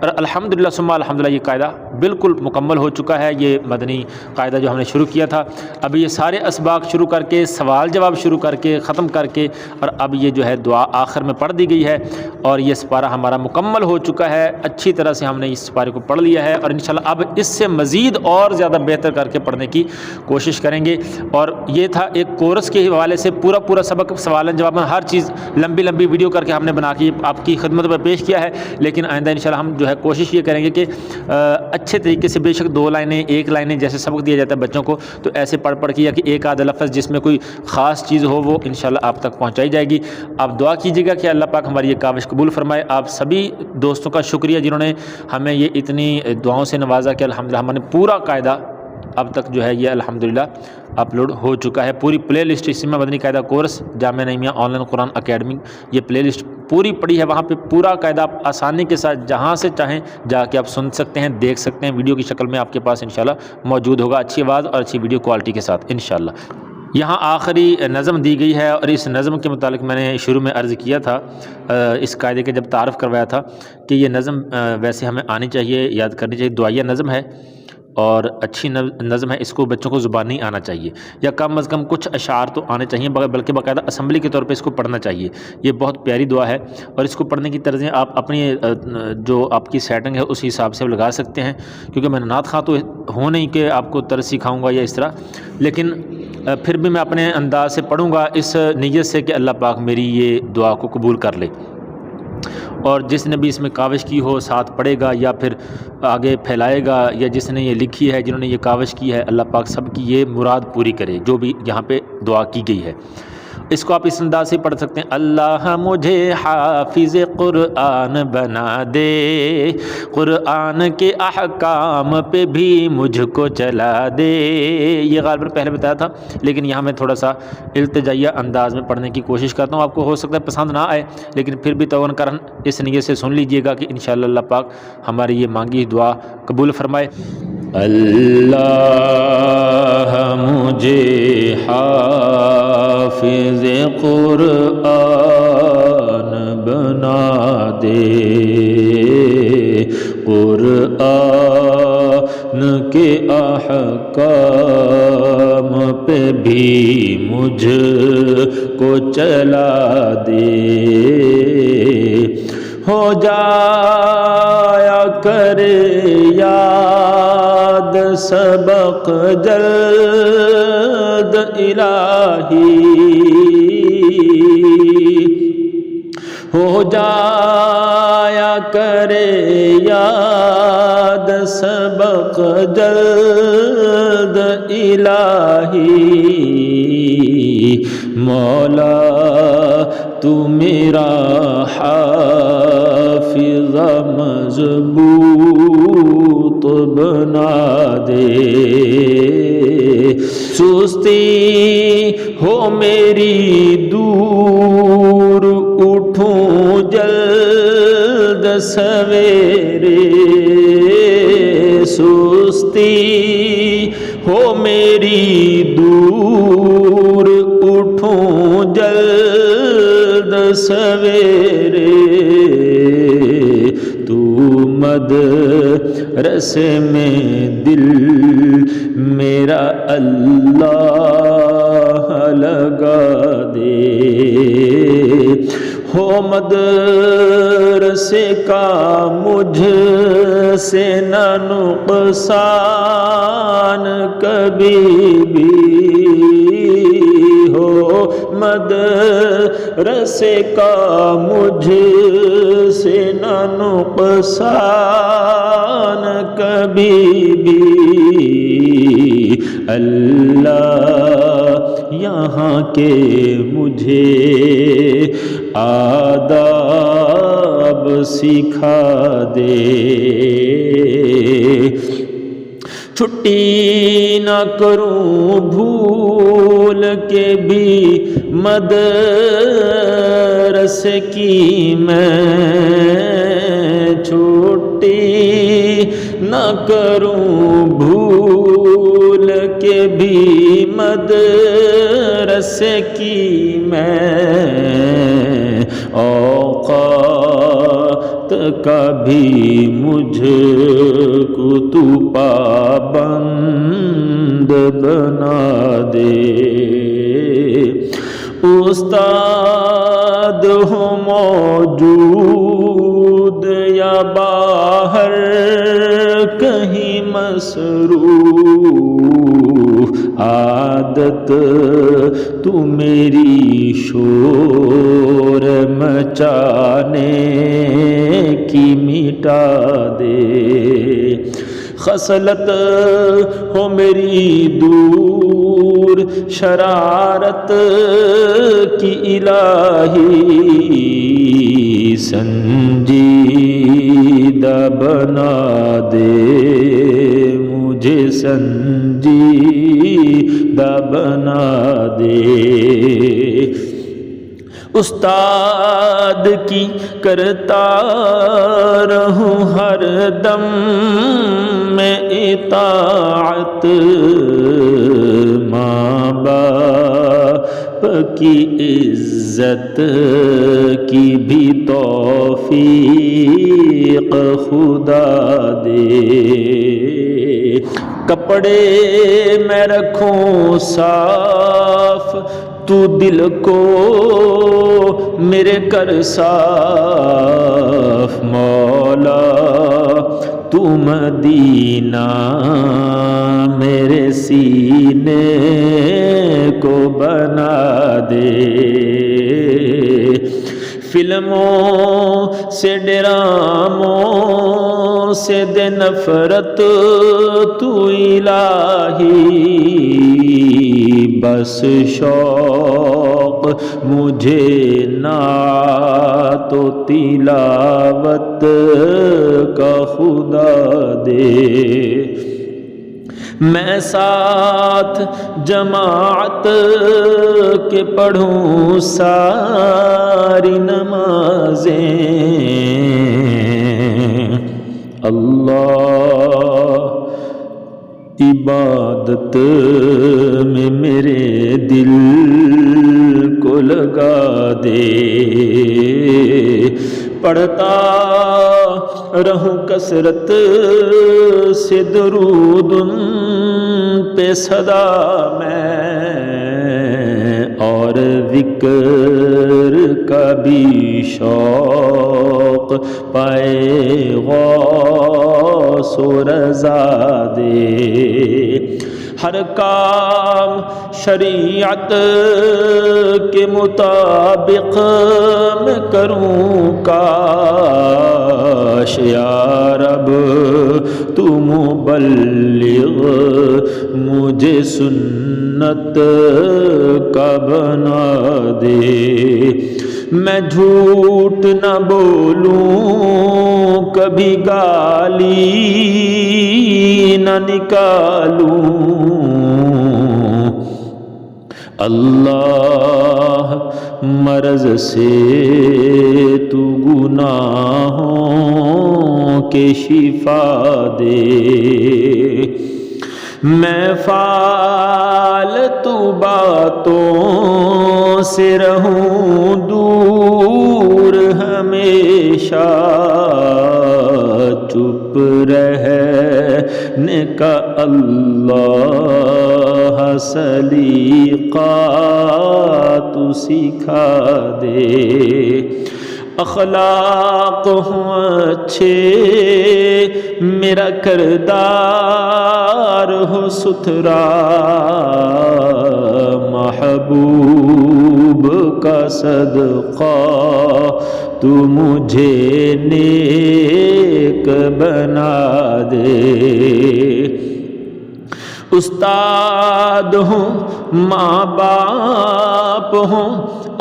اور الحمدللہ ثم الحمدللہ یہ قاعدہ بالکل مکمل ہو چکا ہے۔ یہ مدنی قاعدہ جو ہم نے شروع کیا تھا، اب یہ سارے اسباق شروع کر کے سوال جواب شروع کر کے ختم کر کے، اور اب یہ جو ہے دعا آخر میں پڑھ دی گئی ہے، اور یہ سپارہ ہمارا مکمل ہو چکا ہے۔ اچھی طرح سے ہم نے اس سپارے کو پڑھ لیا ہے، اور انشاءاللہ اب اس سے مزید اور زیادہ بہتر کر کے پڑھنے کی کوشش کریں گے۔ اور یہ تھا ایک کورس کے حوالے سے پورا سبق سوال جواب میں ہر چیز لمبی ویڈیو کر کے ہم نے بنا کے آپ کی خدمت میں پیش کیا ہے، لیکن آئندہ انشاءاللہ ہم جو ہے کوشش یہ کریں گے کہ اچھے طریقے سے، بے شک 2 لائنیں 1 لائنیں جیسے سبق دیا جاتا ہے بچوں کو، تو ایسے پڑھ کے، یا کہ ایک آدھا لفظ جس میں کوئی خاص چیز ہو وہ انشاءاللہ آپ تک پہنچائی جائے گی۔ آپ دعا کیجیے گا کہ اللہ پاک ہماری یہ کاوش قبول فرمائے۔ آپ سبھی دوستوں کا شکریہ جنہوں نے ہمیں یہ اتنی دعاؤں سے نوازا کہ الحمدللہ ہم نے پورا قاعدہ اب تک جو ہے یہ الحمدللہ اپلوڈ ہو چکا ہے۔ پوری پلے لسٹ اس میں Madani Qaida course Jamia Naeemia Online Quran Academy, یہ پلے لسٹ پوری پڑی ہے، وہاں پہ پورا قاعدہ آپ آسانی کے ساتھ جہاں سے چاہیں جا کے آپ سن سکتے ہیں، دیکھ سکتے ہیں، ویڈیو کی شکل میں آپ کے پاس انشاءاللہ موجود ہوگا، اچھی آواز اور اچھی ویڈیو کوالٹی کے ساتھ انشاءاللہ۔ یہاں آخری نظم دی گئی ہے، اور اس نظم کے متعلق میں نے شروع میں عرض کیا تھا، اس قاعدے کے جب تعارف کروایا تھا کہ یہ نظم ویسے ہمیں آنی چاہیے، یاد کرنی چاہیے، دعائیہ نظم ہے اور اچھی نظم ہے، اس کو بچوں کو زبانی آنا چاہیے، یا کم از کم کچھ اشعار تو آنے چاہیے، بلکہ باقاعدہ اسمبلی کے طور پہ اس کو پڑھنا چاہیے۔ یہ بہت پیاری دعا ہے، اور اس کو پڑھنے کی طرزیں آپ اپنی جو آپ کی سیٹنگ ہے اس حساب سے لگا سکتے ہیں، کیونکہ میں نعت خواں تو ہوں نہیں کہ آپ کو طرز سکھاؤں گا یا اس طرح، لیکن پھر بھی میں اپنے انداز سے پڑھوں گا اس نیت سے کہ اللہ پاک میری یہ دعا کو قبول کر لے، اور جس نے بھی اس میں کاوش کی ہو ساتھ پڑھے گا یا پھر آگے پھیلائے گا، یا جس نے یہ لکھی ہے، جنہوں نے یہ کاوش کی ہے، اللہ پاک سب کی یہ مراد پوری کرے جو بھی یہاں پہ دعا کی گئی ہے۔ اس کو آپ اس انداز سے پڑھ سکتے ہیں، اللہ مجھے حافظ قرآن بنا دے، قرآن کے احکام پہ بھی مجھ کو چلا دے۔ یہ غالباً پہلے بتایا تھا، لیکن یہاں میں تھوڑا سا التجائیہ انداز میں پڑھنے کی کوشش کرتا ہوں، آپ کو ہو سکتا ہے پسند نہ آئے، لیکن پھر بھی تعاون کرن اس نیت سے سن لیجئے گا کہ انشاءاللہ اللہ پاک ہماری یہ مانگی دعا قبول فرمائے۔ اللہ مجھے حافظ قرآن بنا دے، قرآن کے احکام پہ بھی مجھ کو چلا دے، ہو جایا کرے یاد سبق جلد الہی، ہو جایا کرے یاد سبق جلد الہی، مولا تو میرا حافظ مضبوط بنا دے، سستی ہو میری دور اٹھوں جلد سویرے، سستی ہو میری دور اٹھوں جلد سویرے، تو مدرسے میں دل میرا اللہ لگا دے، ہو مدرسے کا مجھ سے نہ نقصان کبھی بھی، ہو مدرسے کا مجھ سے نہ نقصان کبھی بھی، اللہ یہاں کے مجھے آداب سکھا دے، چھٹی نہ کروں بھول کے بھی مدرسے کی میں، چھٹی نہ کروں بھول کے بھی مدرسے کی میں، اوقات وقت کا بھی مجھ کو تو پابند بنا دے۔ استاد ہو موجود یا باہر کہیں مصروف، عادت تو میری شور مچانے کی مٹا دے۔ خصلت ہو میری دور شرارت کی الہی، سنجیدہ بنا دے مجھے، سنجیدہ بنا دے۔ استاد کی کرتا رہوں ہر دم میں اطاعت، ماں باپ کی عزت کی بھی توفیق خدا دے۔ کپڑے میں رکھوں صاف، تو دل کو میرے کر صاف، مولا تو مدینہ میرے سینے کو بنا دے۔ فلموں سے ڈراموں سے دے نفرت تو الہی، بس شوق مجھے نعت و تلاوت کا خدا دے۔ میں ساتھ جماعت کے پڑھوں ساری نمازیں، اللہ عبادت میں میرے دل کو لگا دے۔ پڑھتا رہوں کثرت سے درود ان پہ صدا میں، اور ذکر کا بھی شوق پائے غوث و رضا دے۔ ہر کام شریعت کے مطابق میں کروں کاش، یا رب تو مبلغ مجھے سنت کا بنا دے۔ میں جھوٹ نہ بولوں کبھی گالی نہ نکالوں، اللہ مرض سے تو گناہوں کے شفا دے۔ میں فالتو باتوں سے رہوں دور ہمیشہ، چپ رہنے کا اللہ سلیقہ تو سکھا دے۔ اخلاق ہوں اچھے میرا کردار ہو ستھرا، محبوب کا صدقہ تو مجھے نیک بنا دے۔ استاد ہوں ماں باپ ہوں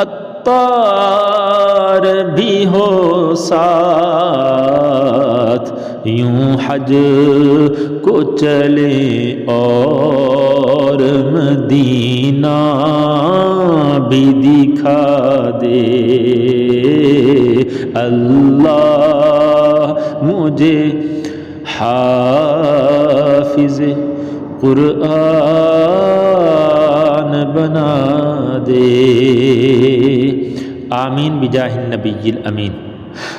عطار بھی ہو ساتھ، یوں حج کو چلیں اور مدینہ بھی دکھا دے۔ اللہ مجھے حافظ قرآن بنا دے۔ آمین بجاہ النبی الامین۔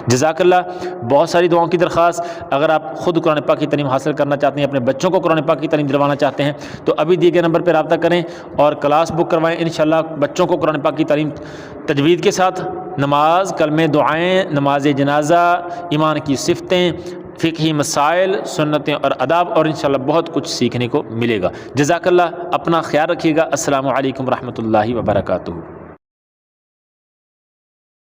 جزاک اللہ۔ بہت ساری دعاؤں کی درخواست، اگر آپ خود قرآن پاک کی تعلیم حاصل کرنا چاہتے ہیں، اپنے بچوں کو قرآن پاک کی تعلیم دلوانا چاہتے ہیں، تو ابھی دیے گئے نمبر پہ رابطہ کریں اور کلاس بک کروائیں۔ انشاءاللہ بچوں کو قرآن پاک کی تعلیم تجوید کے ساتھ، نماز، کلمے، دعائیں، نماز جنازہ، ایمان کی صفتیں، فقہی مسائل، سنتیں اور آداب، اور انشاءاللہ بہت کچھ سیکھنے کو ملے گا۔ جزاک اللہ، اپنا خیال رکھیے گا۔ السلام علیکم ورحمۃ اللہ وبرکاتہ۔